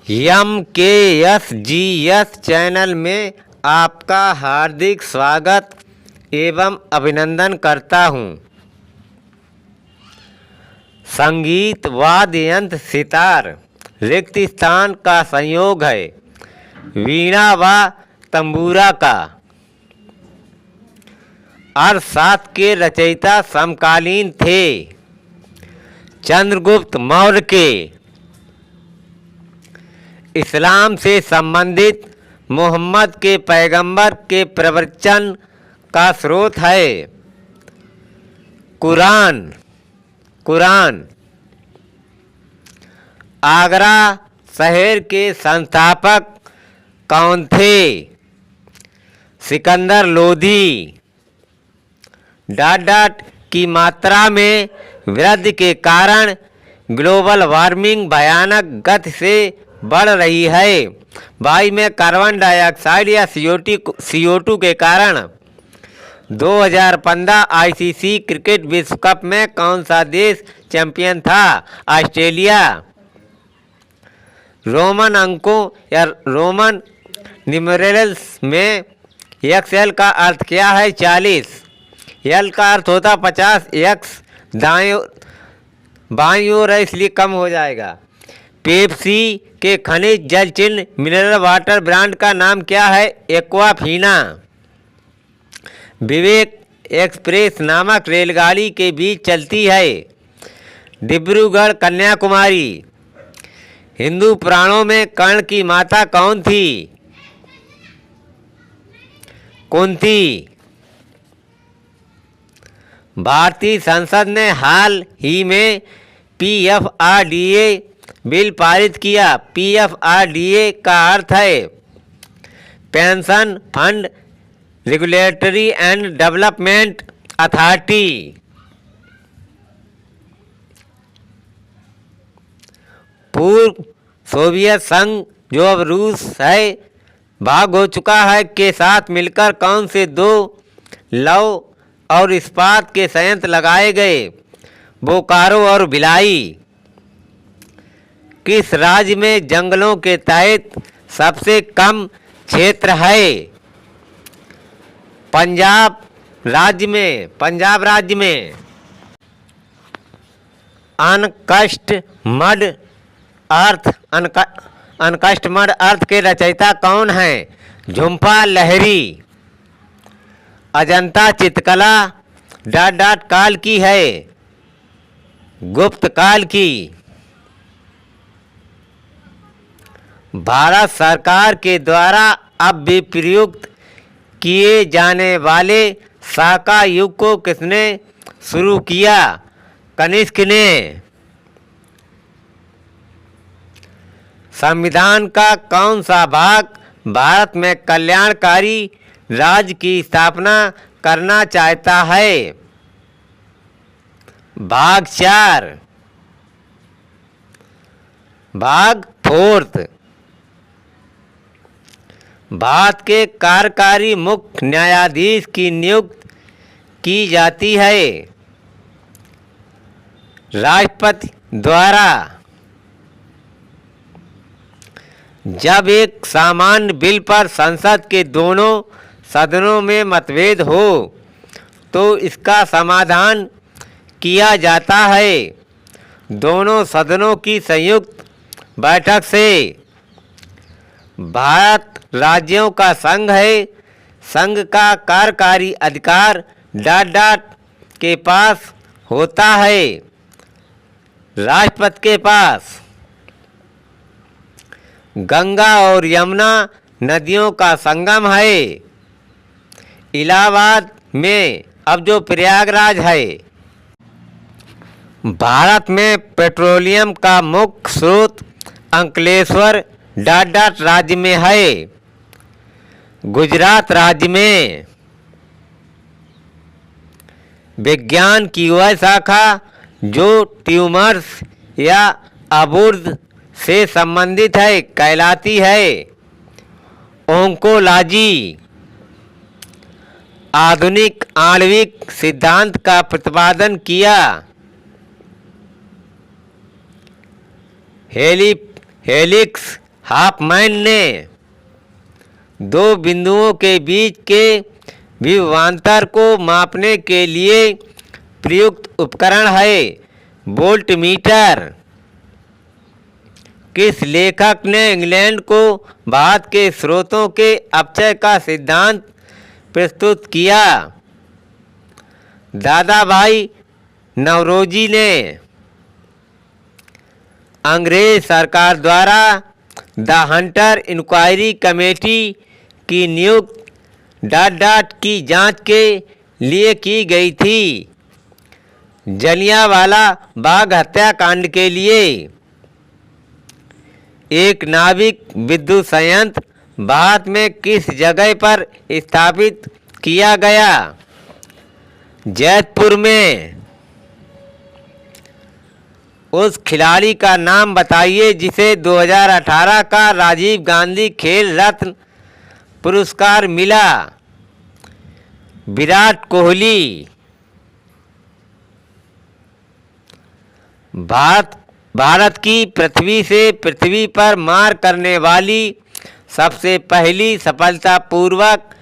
MKSGS channel में आपका हार्दिक स्वागत एवं अभिनंदन करता हूँ। संगीत वाद्य यंत्र सितार रिक्त स्थान का संयोग है वीणा व तंबूरा का। अर्थशास्त्र के रचयिता समकालीन थे चंद्रगुप्त मौर्य के। इस्लाम से संबंधित मोहम्मद के पैगंबर के प्रवचन का स्रोत है कुरान। आगरा शहर के संस्थापक कौन थे? सिकंदर लोधी। की मात्रा में वृद्धि के कारण ग्लोबल वार्मिंग भयानक गति से बढ़ रही है। वायु में कार्बन डाइऑक्साइड या CO2 के कारण 2015 ICC क्रिकेट विश्व कप में कौन सा देश चैंपियन था? ऑस्ट्रेलिया। रोमन अंकों या रोमन न्यूमेरल्स में XL का अर्थ क्या है? 40। L का अर्थ होता 50। X बाईं ओर है इसलिए कम हो जाएगा। पेप्सी के खनिज जल चिन्ह मिनरल वाटर ब्रांड का नाम क्या है? एक्वाफीना। विवेक एक्सप्रेस नामक रेलगाड़ी के बीच चलती है डिब्रूगढ़ कन्याकुमारी। हिंदू पुराणों में कर्ण की माता कौन थी? कुंती। भारतीय संसद ने हाल ही में PFRDA बिल पारित किया। PFRDA का अर्थ है pension fund regulatory and development authority. पूर्व सोवियत संघ जो अब रूस है भाग हो चुका है के साथ मिलकर कौन से दो लौह और इस्पात के संयंत्र लगाए गए? बोकारो और भिलाई। किस राज्य में जंगलों के तहत सबसे कम क्षेत्र है? पंजाब राज्य में। अनकष्टमड अर्थ के रचयिता कौन हैं? झुम्पा लहरी। अजंता चित्रकला काल की है? गुप्त काल की। भारत सरकार के द्वारा अब भी प्रयुक्त किए जाने वाले शाका युग को किसने शुरू किया? कनिष्क ने। संविधान का कौन सा भाग भारत में कल्याणकारी राज्य की स्थापना करना चाहता है? भाग 4। भाग 4। भारत के कार्यकारी मुख्य न्यायाधीश की नियुक्ति की जाती है राष्ट्रपति द्वारा। जब एक सामान्य बिल पर संसद के दोनों सदनों में मतभेद हो तो इसका समाधान किया जाता है दोनों सदनों की संयुक्त बैठक से। भारत राज्यों का संघ है। संघ का कार्यकारी अधिकार के पास होता है राष्ट्रपति के पास। गंगा और यमुना नदियों का संगम है इलाहाबाद में, अब जो प्रयागराज है। भारत में पेट्रोलियम का मुख्य स्रोत अंकलेश्वर राज्य में है। गुजरात राज्य में। विज्ञान की वह शाखा जो ट्यूमर्स या अबुर्द से संबंधित है कहलाती है ओंकोलॉजी। आधुनिक आणविक सिद्धांत का प्रतिपादन किया हेलिक्स हॉफमैन ने दो बिंदुओं के बीच के विभवांतर को मापने के लिए प्रयुक्त उपकरण है वोल्टमीटर। किस लेखक ने इंग्लैंड को भारत के स्रोतों के अपचय का सिद्धांत प्रस्तुत किया? दादाभाई नौरोजी ने। अंग्रेज सरकार द्वारा द हंटर इंक्वायरी कमेटी की नियुक्ति डाट की जांच के लिए की गई थी। जलियांवाला बाग हत्याकांड के लिए एक नाविक विद्युत संयंत्र भारत में किस जगह पर स्थापित किया गया? जैतपुर में। उस खिलाड़ी का नाम बताइए जिसे 2018 का राजीव गांधी खेल रत्न पुरस्कार मिला। विराट कोहली। भारत की पृथ्वी से पृथ्वी पर मार करने वाली सबसे पहली सफलतापूर्वक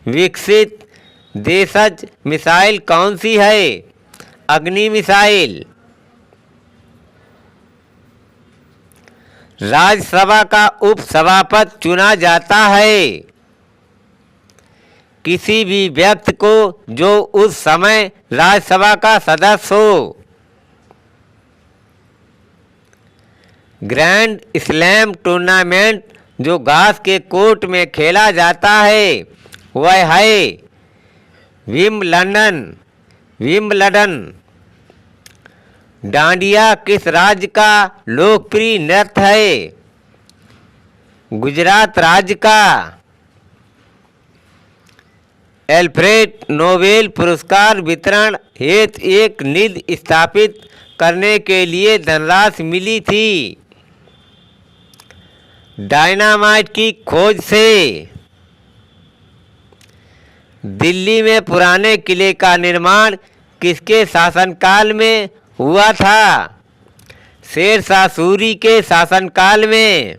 विकसित देशज मिसाइल कौन सी है? अग्नि मिसाइल। राज्यसभा का उपसभापति चुना जाता है किसी भी व्यक्ति को जो उस समय राज्यसभा का सदस्य हो। ग्रैंड स्लैम टूर्नामेंट जो घास के कोर्ट में खेला जाता है वह है विम्बलडन। डांडिया किस राज्य का लोकप्रिय नृत्य है? गुजरात राज्य का। एल्फ्रेड नोबेल पुरस्कार वितरण हेतु एक निधि स्थापित करने के लिए धनराशि मिली थी। डायनामाइट की खोज से। दिल्ली में पुराने किले का निर्माण किसके शासनकाल में हुआ था? शेर शाह सूरी के शासनकाल में।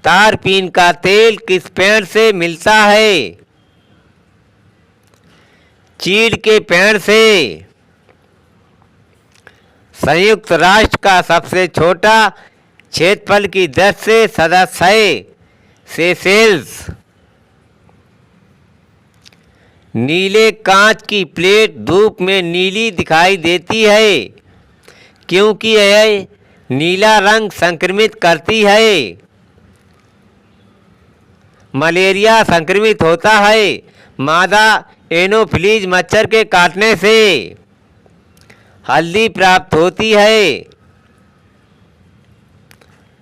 तारपीन का तेल किस पेड़ से मिलता है? चीड़ के पेड़ से। संयुक्त राष्ट्र का सबसे छोटा क्षेत्रफल की दृष्टि से सदस्य है सेशेल्स। नीले कांच की प्लेट धूप में नीली दिखाई देती है क्योंकि यह नीला रंग संक्रमित करती है। मलेरिया संक्रमित होता है मादा एनोफिलीज मच्छर के काटने से। हल्दी प्राप्त होती है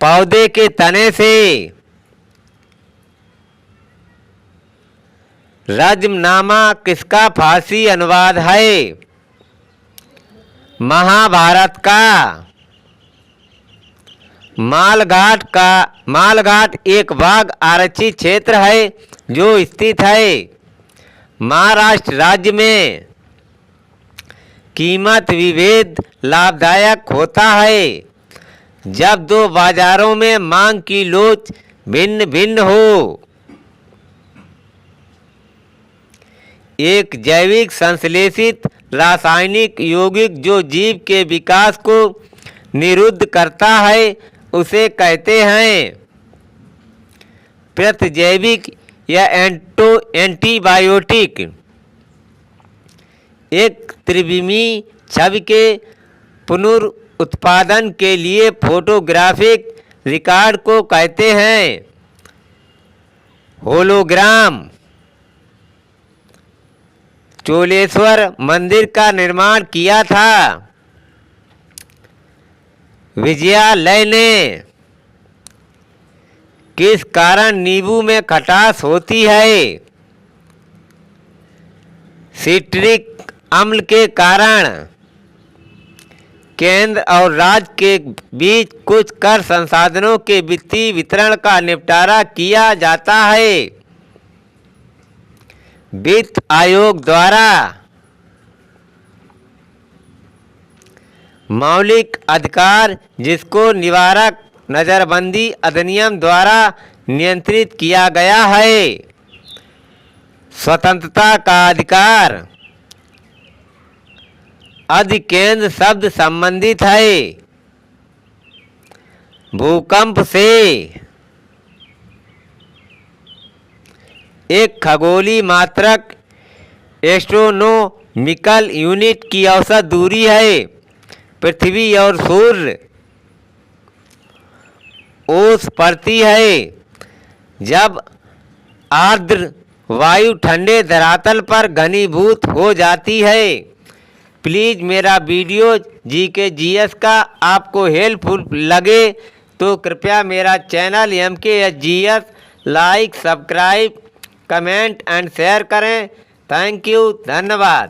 पौधे के तने से। रज्मनामा किसका फारसी अनुवाद है? महाभारत का। मालघाट एक बाघ आरक्षित क्षेत्र है जो स्थित है महाराष्ट्र राज्य में। कीमत विभेद लाभदायक होता है जब दो बाजारों में मांग की लोच भिन्न भिन्न हो। एक जैविक संश्लेषित रासायनिक यौगिक जो जीव के विकास को निरुद्ध करता है उसे कहते हैं प्रतिजैविक या एंटीबायोटिक। एक त्रिविमी छवि के पुनरुत्पादन के लिए फोटोग्राफिक रिकॉर्ड को कहते हैं होलोग्राम। चोलेश्वर मंदिर का निर्माण किया था विजयालय ने। किस कारण नींबू में खटास होती है? सिट्रिक अम्ल के कारण। केंद्र और राज्य के बीच कुछ कर संसाधनों के वित्तीय वितरण का निपटारा किया जाता है वित्त आयोग द्वारा। मौलिक अधिकार जिसको निवारक नज़रबंदी अधिनियम द्वारा नियंत्रित किया गया है। स्वतंत्रता का अधिकार। अधिकेंद्र शब्द संबंधित है भूकंप से। एक खगोलीय मात्रक एस्ट्रोनोमिकल यूनिट की औसत दूरी है। पृथ्वी और सूर्य ओस पड़ती है जब आर्द्र वायु ठंडे धरातल पर घनीभूत हो जाती है। प्लीज़ मेरा वीडियो जीके जीएस का आपको हेल्पफुल लगे तो कृपया मेरा channel MKSGS like, subscribe, comment and share करें। थैंक यू, धन्यवाद।